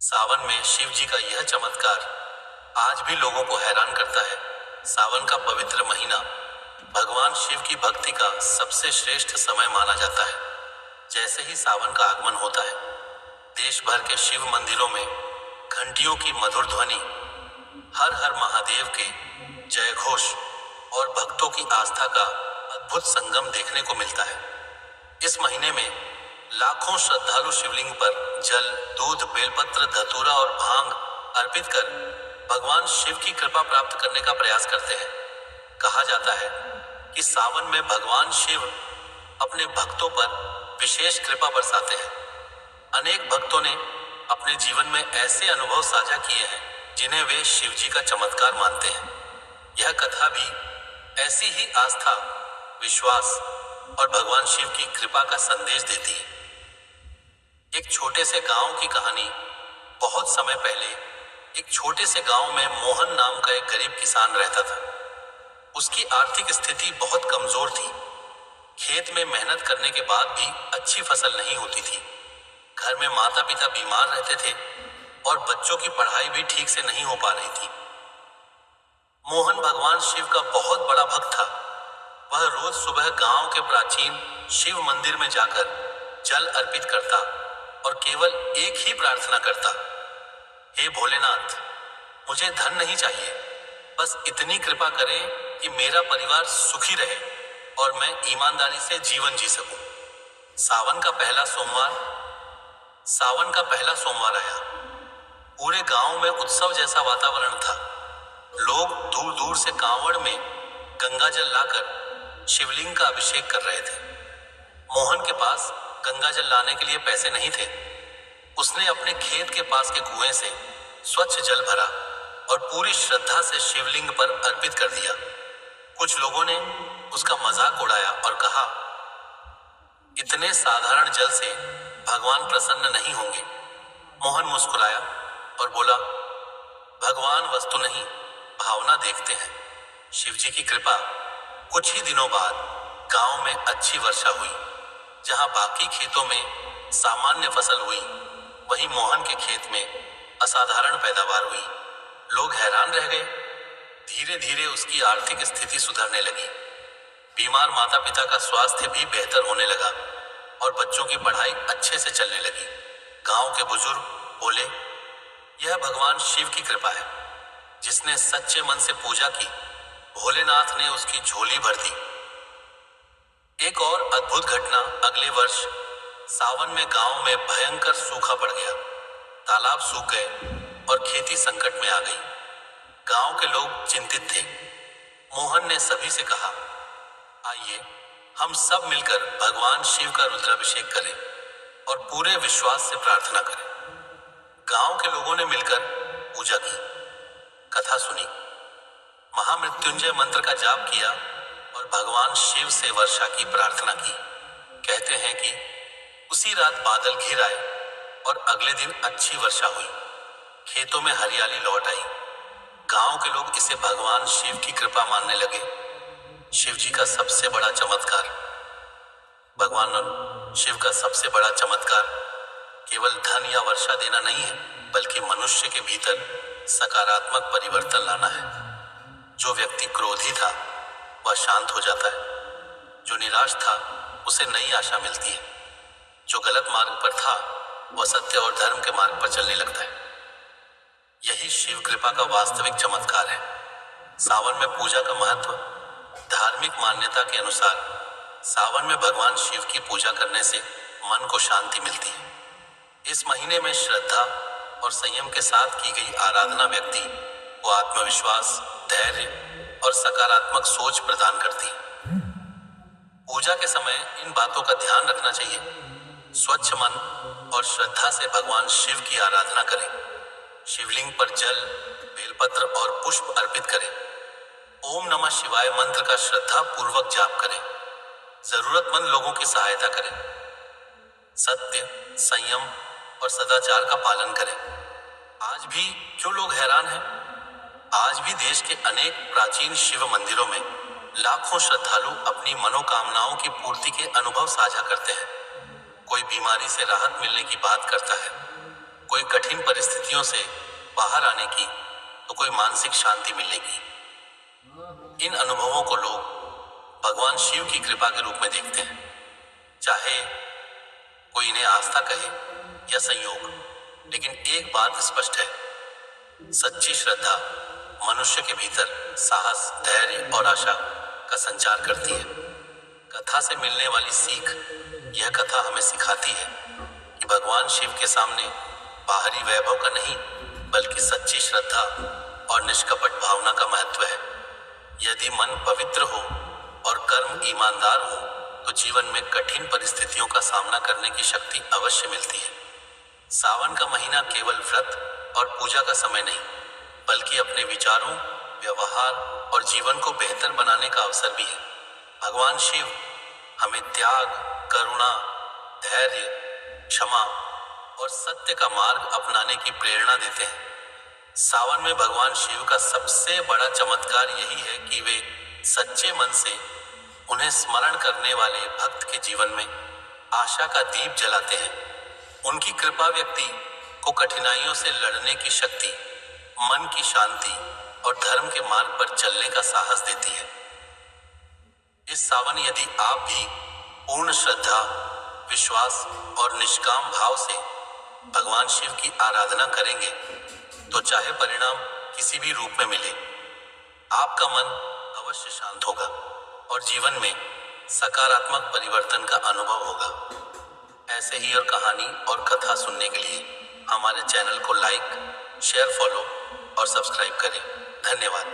सावन में शिव जी का यह चमत्कार आज भी लोगों को हैरान करता है। सावन का पवित्र महीना भगवान शिव की भक्ति का सबसे श्रेष्ठ समय माना जाता है। जैसे ही सावन का आगमन होता है, देश भर के शिव मंदिरों में घंटियों की मधुर ध्वनि, हर हर महादेव के जय घोष और भक्तों की आस्था का अद्भुत संगम देखने को मिलता है। इस महीने में लाखों श्रद्धालु शिवलिंग पर जल, दूध, बेलपत्र, धतूरा और भांग अर्पित कर भगवान शिव की कृपा प्राप्त करने का प्रयास करते हैं। कहा जाता है कि सावन में भगवान शिव अपने भक्तों पर विशेष कृपा बरसाते हैं। अनेक भक्तों ने अपने जीवन में ऐसे अनुभव साझा किए हैं जिन्हें वे शिव जी का चमत्कार मानते हैं। यह कथा भी ऐसी ही आस्था, विश्वास और भगवान शिव की कृपा का संदेश देती है। एक छोटे से गांव की कहानी। बहुत समय पहले एक छोटे से गांव में मोहन नाम का एक गरीब किसान रहता था। उसकी आर्थिक स्थिति बहुत कमजोर थी। खेत में मेहनत करने के बाद भी अच्छी फसल नहीं होती थी। घर में माता पिता बीमार रहते थे और बच्चों की पढ़ाई भी ठीक से नहीं हो पा रही थी। मोहन भगवान शिव का बहुत बड़ा भक्त था। वह रोज सुबह गांव के प्राचीन शिव मंदिर में जाकर जल अर्पित करता और केवल एक ही प्रार्थना करता, हे भोलेनाथ, मुझे धन नहीं चाहिए, बस इतनी कृपा करें कि मेरा परिवार सुखी रहे और मैं ईमानदारी से जीवन जी सकूं। सावन का पहला सोमवार आया। पूरे गांव में उत्सव जैसा वातावरण था। लोग दूर दूर से कांवड़ में गंगा जल लाकर शिवलिंग का अभिषेक कर रहे थे। मोहन के पास गंगा जल लाने के लिए पैसे नहीं थे। उसने अपने खेत के पास के कुएं से स्वच्छ जल भरा और पूरी श्रद्धा से शिवलिंग पर अर्पित कर दिया। कुछ लोगों ने उसका मजाक उड़ाया और कहा, इतने साधारण जल से भगवान प्रसन्न नहीं होंगे। मोहन मुस्कुराया और बोला, भगवान वस्तु नहीं, भावना देखते हैं। शिव जी की कृपा। कुछ ही दिनों बाद गांव में अच्छी वर्षा हुई। जहां बाकी खेतों में सामान्य फसल हुई, वहीं मोहन के खेत में असाधारण पैदावार हुई। लोग हैरान रह गए। धीरे धीरे उसकी आर्थिक स्थिति सुधरने लगी। बीमार माता पिता का स्वास्थ्य भी बेहतर होने लगा और बच्चों की पढ़ाई अच्छे से चलने लगी। गांव के बुजुर्ग बोले, यह भगवान शिव की कृपा है। जिसने सच्चे मन से पूजा की, भोलेनाथ ने उसकी झोली भर दी। एक और अद्भुत घटना। अगले वर्ष सावन में गांव में भयंकर सूखा पड़ गया। तालाब सूख गए और खेती संकट में आ गई। गांव के लोग चिंतित थे। मोहन ने सभी से कहा, आइए हम सब मिलकर भगवान शिव का रुद्राभिषेक करें और पूरे विश्वास से प्रार्थना करें। गांव के लोगों ने मिलकर पूजा की, कथा सुनी, महामृत्युंजय मंत्र का जाप किया और भगवान शिव से वर्षा की प्रार्थना की। कहते हैं कि उसी रात बादल घिर आए और अगले दिन अच्छी वर्षा हुई। खेतों में हरियाली लौट आई। गांव के लोग इसे भगवान शिव की कृपा मानने लगे। शिव जी का सबसे बड़ा चमत्कार। भगवान शिव का सबसे बड़ा चमत्कार केवल धन या वर्षा देना नहीं है, बल्कि मनुष्य के भीतर सकारात्मक परिवर्तन लाना है। जो व्यक्ति क्रोधी था वह शांत हो जाता है। जो निराश था उसे नई आशा मिलती है। जो गलत मार्ग पर था वह सत्य और धर्म के मार्ग पर चलने लगता है। यही शिव कृपा का वास्तविक चमत्कार है। सावन में पूजा का महत्व। धार्मिक मान्यता के अनुसार सावन में भगवान शिव की पूजा करने से मन को शांति मिलती है। इस महीने में श्रद्धा और संयम के साथ की गई आराधना व्यक्ति को आत्मविश्वास, धैर्य और सकारात्मक सोच प्रदान करती है। पूजा के समय इन बातों का ध्यान रखना चाहिए। स्वच्छ मन और श्रद्धा से भगवान शिव की आराधना करें। शिवलिंग पर जल, बेलपत्र और पुष्प अर्पित करें। ओम नमः शिवाय मंत्र का श्रद्धा पूर्वक जाप करें। जरूरतमंद लोगों की सहायता करें। सत्य, संयम और सदाचार का पालन करें। आज भी क्यों लोग हैरान हैं? आज भी देश के अनेक प्राचीन शिव मंदिरों में लाखों श्रद्धालु अपनी मनोकामनाओं की पूर्ति के अनुभव साझा करते हैं। कोई बीमारी से राहत मिलने की बात करता है, कोई कठिन परिस्थितियों से बाहर आने की, तो कोई मानसिक शांति मिलने की। इन अनुभवों को लोग भगवान शिव की कृपा के रूप में देखते हैं। चाहे कोई इन्हें आस्था कहे या संयोग, लेकिन एक बात स्पष्ट है, सच्ची श्रद्धा मनुष्य के भीतर साहस, धैर्य और आशा का संचार करती है। कथा से मिलने वाली सीख, यह कथा हमें सिखाती है कि भगवान शिव के सामने बाहरी वैभव का नहीं, बल्कि सच्ची श्रद्धा और निष्कपट भावना का महत्व है। यदि मन पवित्र हो और कर्म ईमानदार हो, तो जीवन में कठिन परिस्थितियों का सामना करने की शक्ति अवश्य मिलती है। सावन का महीना केवल व्रत और पूजा का समय नहीं, बल्कि अपने विचारों, व्यवहार और जीवन को बेहतर बनाने का अवसर भी है। भगवान शिव हमें त्याग, करुणा, धैर्य, क्षमा और सत्य का मार्ग अपनाने की प्रेरणा देते हैं। सावन में भगवान शिव का सबसे बड़ा चमत्कार यही है कि वे सच्चे मन से उन्हें स्मरण करने वाले भक्त के जीवन में आशा का दीप जलाते हैं। उनकी कृपा व्यक्ति को कठिनाइयों से लड़ने की शक्ति, मन की शांति और धर्म के मार्ग पर चलने का साहस देती है। इस सावन यदि आप भी पूर्ण श्रद्धा, विश्वास और निष्काम भाव से भगवान शिव की आराधना करेंगे, तो चाहे परिणाम किसी भी रूप में मिले, आपका मन अवश्य शांत होगा और जीवन में सकारात्मक परिवर्तन का अनुभव होगा। ऐसे ही और कहानी और कथा सुनने के लिए हमारे चैनल को लाइक, शेयर, फॉलो और सब्सक्राइब करें। धन्यवाद।